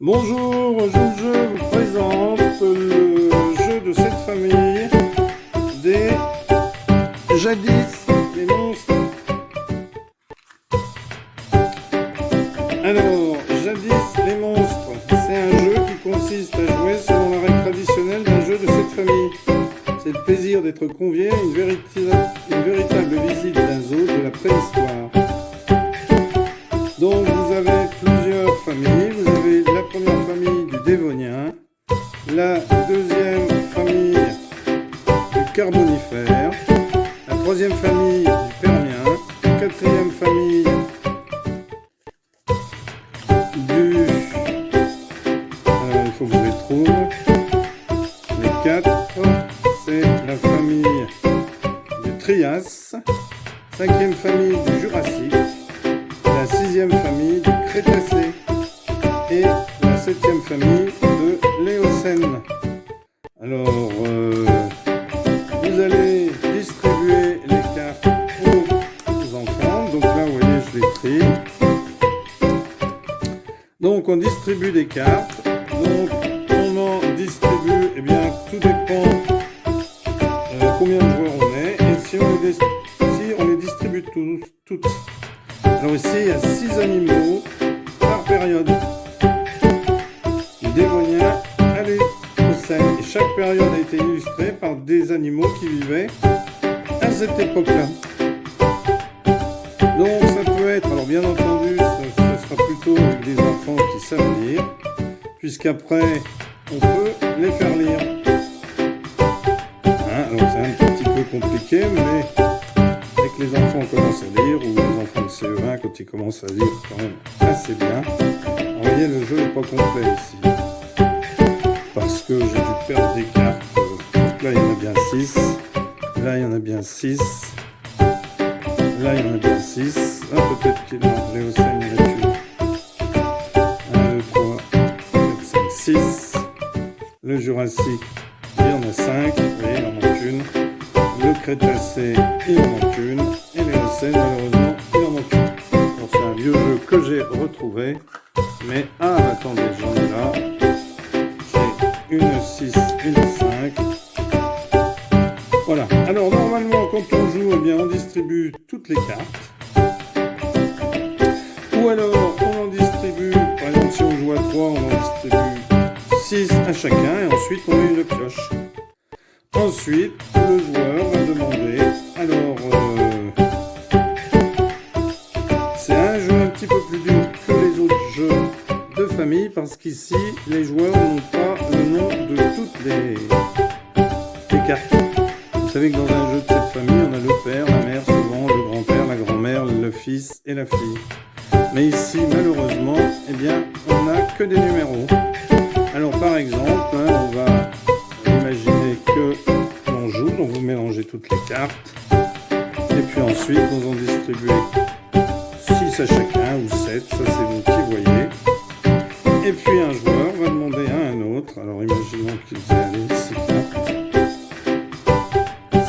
Bonjour, je vous présente le jeu de cette famille des Jadis les monstres. Alors, Jadis les monstres, c'est un jeu qui consiste à jouer selon la règle traditionnelle d'un jeu de cette famille. C'est le plaisir d'être convié à une véritable visite d'un zoo de la préhistoire. Donc vous avez plusieurs familles. Vous avez la première famille du Dévonien, la deuxième famille du Carbonifère, la troisième famille du Permien, la quatrième famille du... il faut que je les trouve. Les quatre, c'est la famille du Trias, cinquième famille du Jurassique, la sixième famille du Crétacé et la septième famille de l'Éocène. Alors, vous allez distribuer les cartes aux enfants. Donc là, vous voyez, je les trie. Donc, on distribue des cartes. Donc, on en distribue, eh bien, tout dépend combien de joueurs on est. Et si on les distribue toutes. Alors ici, il y a 6 animaux par période. Du Dévonien à l'Éocène. Et chaque période a été illustrée par des animaux qui vivaient à cette époque-là. Donc ça peut être, alors bien entendu, ce sera plutôt avec des enfants qui savent lire, puisqu'après, on peut les faire lire. Alors c'est un petit peu compliqué, mais dès que les enfants commencent à lire, ou les enfants de CE1, quand ils commencent à lire quand même assez bien, vous voyez, le jeu n'est pas complet ici. Parce que j'ai dû perdre des cartes. Donc là, il y en a bien 6. Là, il y en a bien 6. Là, il y en a bien 6. Ah, peut-être qu'il y a l'Éocène, il y en a plus. 1, 2, 3, 4, 5, 6. Le Jurassique, il y en a 5. Vous voyez, il en manque une. Le Crétacé, il en manque une. Et l'Éocène, malheureusement, il en manque une. Alors, c'est un vieux jeu que j'ai retrouvé. Mais, attendez, j'en ai là. J'ai une 6, une 5. Voilà. Alors, normalement, quand on joue, eh bien, on distribue toutes les cartes. Ou alors, on en distribue, par exemple, si on joue à 3, on en distribue 6 à chacun. Et ensuite, on met une pioche. Ensuite, le joueur va demander, alors, c'est un jeu un petit peu plus dur que les autres jeux de famille, parce qu'ici, les joueurs n'ont pas le nom de toutes les cartes. Vous savez que dans un jeu de cette famille, on a le père, la mère, souvent le grand-père, la grand-mère, le fils et la fille. Mais ici, malheureusement, eh bien, on n'a que des numéros. Alors, par exemple, on va imaginer que l'on joue, donc vous mélangez toutes les cartes, et puis ensuite vous en distribuez 6 à chacun, ou 7, ça c'est vous qui voyez. Et puis un joueur va demander à un autre, alors imaginons qu'il ait 6 cartes,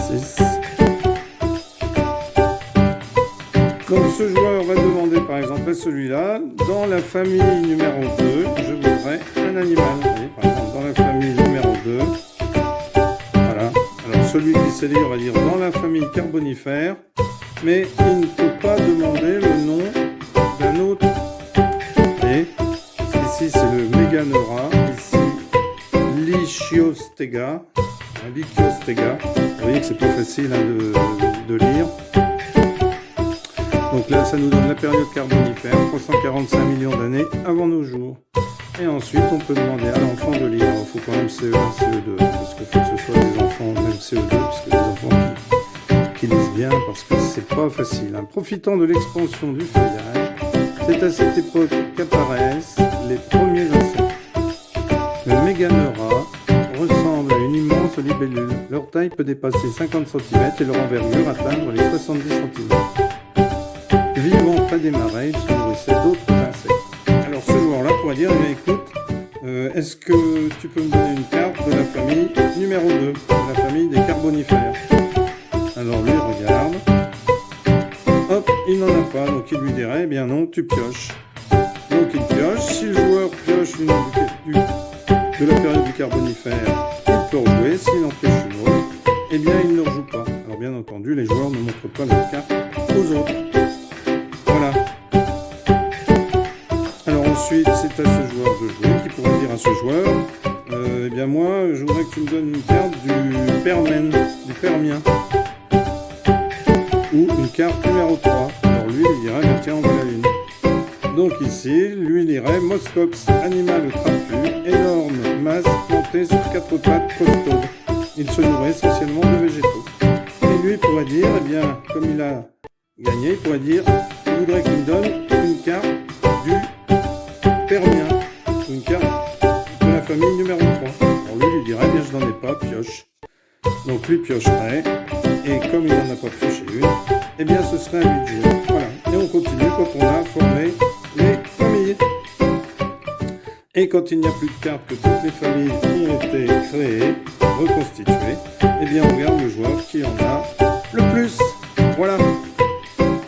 6. Donc ce joueur va demander par exemple à celui-là, dans la famille numéro 2, je voudrais un animal. Vous voyez, par exemple, dans la famille numéro 2, voilà. Alors celui qui sait lire va dire dans la famille Carbonifère, mais il ne peut pas demander le nom d'un autre. Vous voyez, ici c'est le Méganeura, ici Lichiostega. Vous voyez que c'est pas facile de lire. Donc là, ça nous donne la période Carbonifère, 345 millions d'années avant nos jours. Et ensuite, on peut demander à l'enfant de lire. Il faut quand même CE1, CE2, parce qu'il faut que ce soit des enfants, même CE2, parce que des enfants qui lisent bien, parce que c'est pas facile. Profitant de l'expansion du feuillage, c'est à cette époque qu'apparaissent les premiers insectes. Le Méganeura ressemble à une immense libellule. Leur taille peut dépasser 50 cm et leur envergure atteindre les 70 cm. Vivant près des marais, il se nourrissait d'autres insectes. Alors ce joueur-là pourrait dire, eh bien écoute, est-ce que tu peux me donner une carte de la famille numéro 2, de la famille des Carbonifères? Alors lui regarde, hop, il n'en a pas, donc il lui dirait, eh bien non, tu pioches. Donc il pioche. Si le joueur pioche une de la période du Carbonifère, il peut rejouer. S'il en pioche une autre, eh bien il ne rejoue pas. Alors bien entendu, les joueurs ne montrent pas leurs cartes aux autres. Voilà. Alors ensuite, c'est à ce joueur de jouer qui pourrait dire à ce joueur eh bien moi, je voudrais que tu me donnes une carte du Permien. Ou une carte numéro 3. Alors lui, il dirait, tiens, on voilà une. Donc ici, lui, il dirait Moscops, animal trapu, énorme, masse, planté sur 4 pattes, costaud. Il se nourrit essentiellement de végétaux. Et lui, il pourrait dire, eh bien, comme il a gagné, il pourrait dire, je voudrais qu'il me donne une carte du Permien. Une carte de la famille numéro 3. Alors lui, il dirait, eh bien, je n'en ai pas, pioche. Donc lui piocherait. Et comme il n'en a pas pioché une, eh bien ce serait à lui de jouer. Voilà. Et on continue quand on a formé les familles. Et quand il n'y a plus de cartes, que toutes les familles ont été créées, reconstituées, eh bien on regarde le joueur qui en a le plus. Voilà.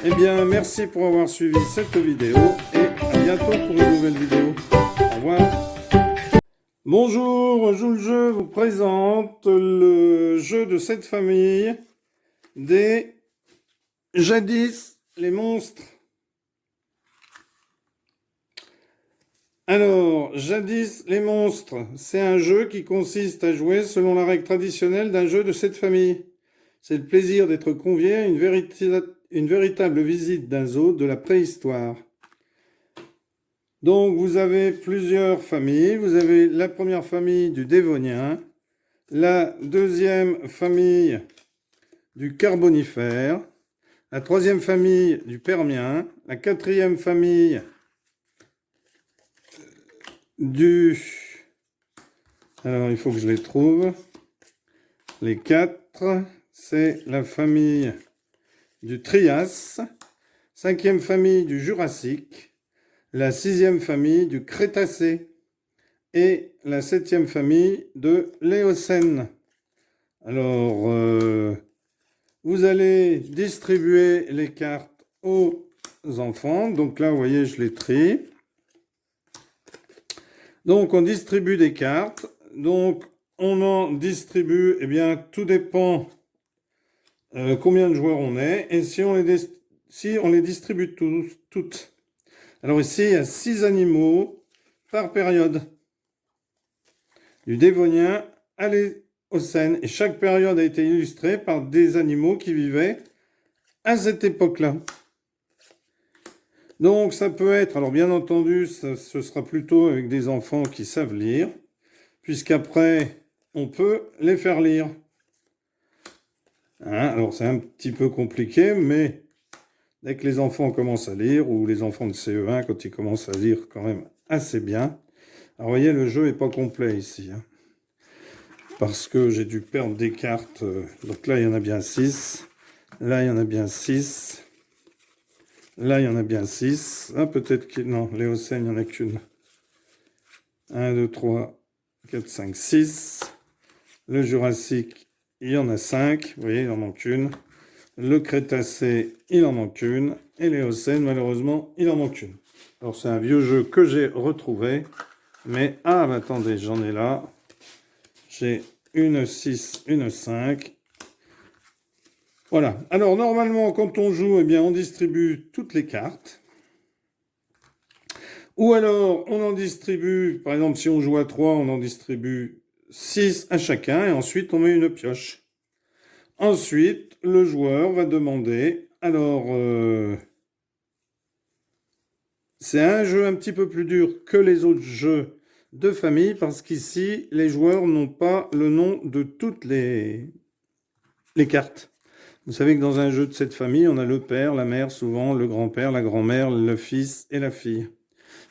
Eh bien merci pour avoir suivi cette vidéo et à bientôt pour une nouvelle vidéo. Au revoir. Bonjour, Joue le jeu vous présente le jeu de cette famille des Jadis les monstres. Alors, Jadis les monstres, c'est un jeu qui consiste à jouer selon la règle traditionnelle d'un jeu de cette famille. C'est le plaisir d'être convié à une véritable visite d'un zoo de la préhistoire. Donc, vous avez plusieurs familles. Vous avez la première famille du Dévonien, la deuxième famille du Carbonifère, la troisième famille du Permien, la quatrième famille du... Alors, il faut que je les trouve. Les 4, c'est la famille du Trias, cinquième famille du Jurassique, la 6e famille du Crétacé et la 7e famille de l'Éocène. Alors, vous allez distribuer les cartes aux enfants. Donc là, vous voyez, je les trie. Donc, on distribue des cartes. Donc, on en distribue, eh bien, tout dépend combien de joueurs on est. Et si on les distribue toutes. Alors ici, il y a 6 animaux par période. Du Dévonien à l'Éocène. Et chaque période a été illustrée par des animaux qui vivaient à cette époque-là. Donc ça peut être, alors bien entendu, ce sera plutôt avec des enfants qui savent lire, puisqu'après, on peut les faire lire. Hein, alors c'est un petit peu compliqué, mais dès que les enfants commencent à lire, ou les enfants de CE1, quand ils commencent à lire quand même assez bien. Alors vous voyez, le jeu n'est pas complet ici. Hein, parce que j'ai dû perdre des cartes. Donc là, il y en a bien 6. Là, il y en a bien 6. Là, il y en a bien 6. Ah, peut-être que... Non, l'Éocène, il n'y en a qu'une. 1, 2, 3, 4, 5, 6. Le Jurassique, il y en a 5. Vous voyez, il en manque une. Le Crétacé, il en manque une. Et l'Éocène, malheureusement, il en manque une. Alors, c'est un vieux jeu que j'ai retrouvé. Mais, ah, bah, attendez, j'en ai là. J'ai une 6, une 5. Voilà. Alors, normalement, quand on joue, eh bien, on distribue toutes les cartes. Ou alors, on en distribue, par exemple, si on joue à 3, on en distribue 6 à chacun. Et ensuite, on met une pioche. Ensuite, le joueur va demander... Alors, c'est un jeu un petit peu plus dur que les autres jeux de famille, parce qu'ici, les joueurs n'ont pas le nom de toutes les cartes. Vous savez que dans un jeu de cette famille, on a le père, la mère, souvent le grand-père, la grand-mère, le fils et la fille.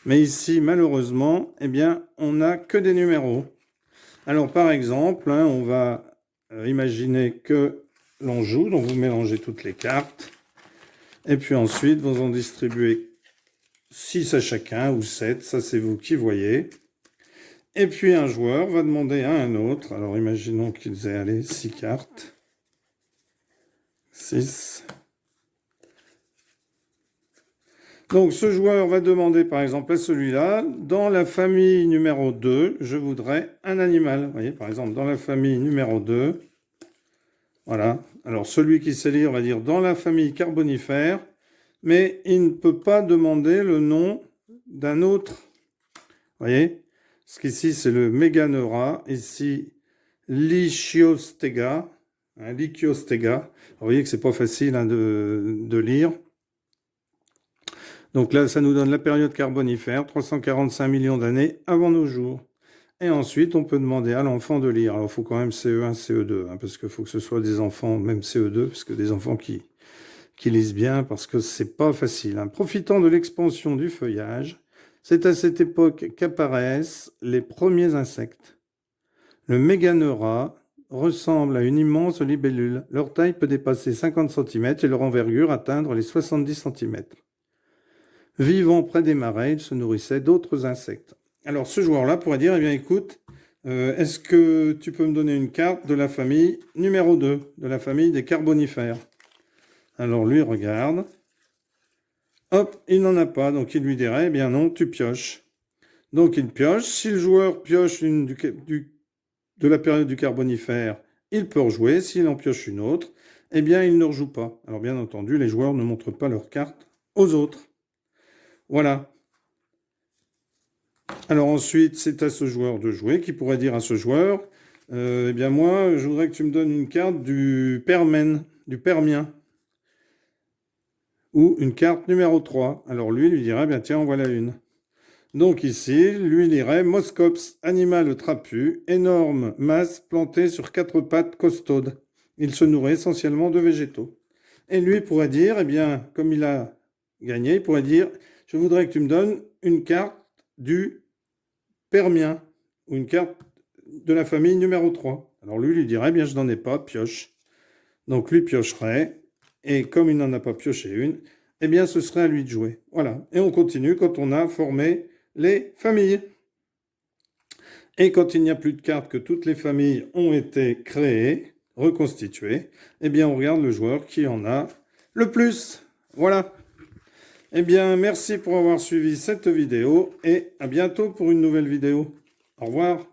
Mais ici, malheureusement, eh bien, on n'a que des numéros. Alors, par exemple, hein, on va imaginer que l'on joue, donc vous mélangez toutes les cartes. Et puis ensuite, vous en distribuez 6 à chacun ou 7, ça c'est vous qui voyez. Et puis un joueur va demander à un autre, alors imaginons qu'ils aient, allez, 6 cartes. 6. Donc, ce joueur va demander, par exemple, à celui-là, dans la famille numéro 2, je voudrais un animal. Vous voyez, par exemple, dans la famille numéro 2, voilà. Alors, celui qui sait lire va dire dans la famille carbonifère, mais il ne peut pas demander le nom d'un autre. Vous voyez? Parce qu'ici, c'est le Meganeura. Ici, Lichiostega. Lichiostega. Vous voyez que c'est pas facile hein, de lire. Donc là, ça nous donne la période carbonifère, 345 millions d'années avant nos jours. Et ensuite, on peut demander à l'enfant de lire. Alors, il faut quand même CE1, CE2, hein, parce qu'il faut que ce soit des enfants, même CE2, parce que des enfants qui lisent bien, parce que c'est pas facile. Hein. Profitant de l'expansion du feuillage, c'est à cette époque qu'apparaissent les premiers insectes. Le Méganeura ressemble à une immense libellule. Leur taille peut dépasser 50 cm et leur envergure atteindre les 70 cm. Vivant près des marais, il se nourrissait d'autres insectes. Alors ce joueur-là pourrait dire, eh bien écoute, est-ce que tu peux me donner une carte de la famille numéro 2, de la famille des carbonifères? Alors lui regarde, hop, il n'en a pas, donc il lui dirait, eh bien non, tu pioches. Donc il pioche, si le joueur pioche une de la période du carbonifère, il peut rejouer, s'il en pioche une autre, eh bien il ne rejoue pas. Alors bien entendu, les joueurs ne montrent pas leurs cartes aux autres. Voilà. Alors ensuite, c'est à ce joueur de jouer qui pourrait dire à ce joueur, eh bien moi, je voudrais que tu me donnes une carte du Permien, ou une carte numéro 3. Alors lui dirait, eh bien tiens, en voilà une. Donc ici, lui lirait Moscops, animal trapu, énorme masse plantée sur 4 pattes costaudes. Il se nourrit essentiellement de végétaux. Et lui pourrait dire, eh bien, comme il a gagné, il pourrait dire, je voudrais que tu me donnes une carte du Permien, ou une carte de la famille numéro 3. Alors lui dirait, eh bien je n'en ai pas, pioche. Donc lui piocherait, et comme il n'en a pas pioché une, eh bien ce serait à lui de jouer. Voilà, et on continue quand on a formé les familles. Et quand il n'y a plus de cartes, que toutes les familles ont été créées, reconstituées, eh bien on regarde le joueur qui en a le plus. Voilà. Eh bien, merci pour avoir suivi cette vidéo et à bientôt pour une nouvelle vidéo. Au revoir.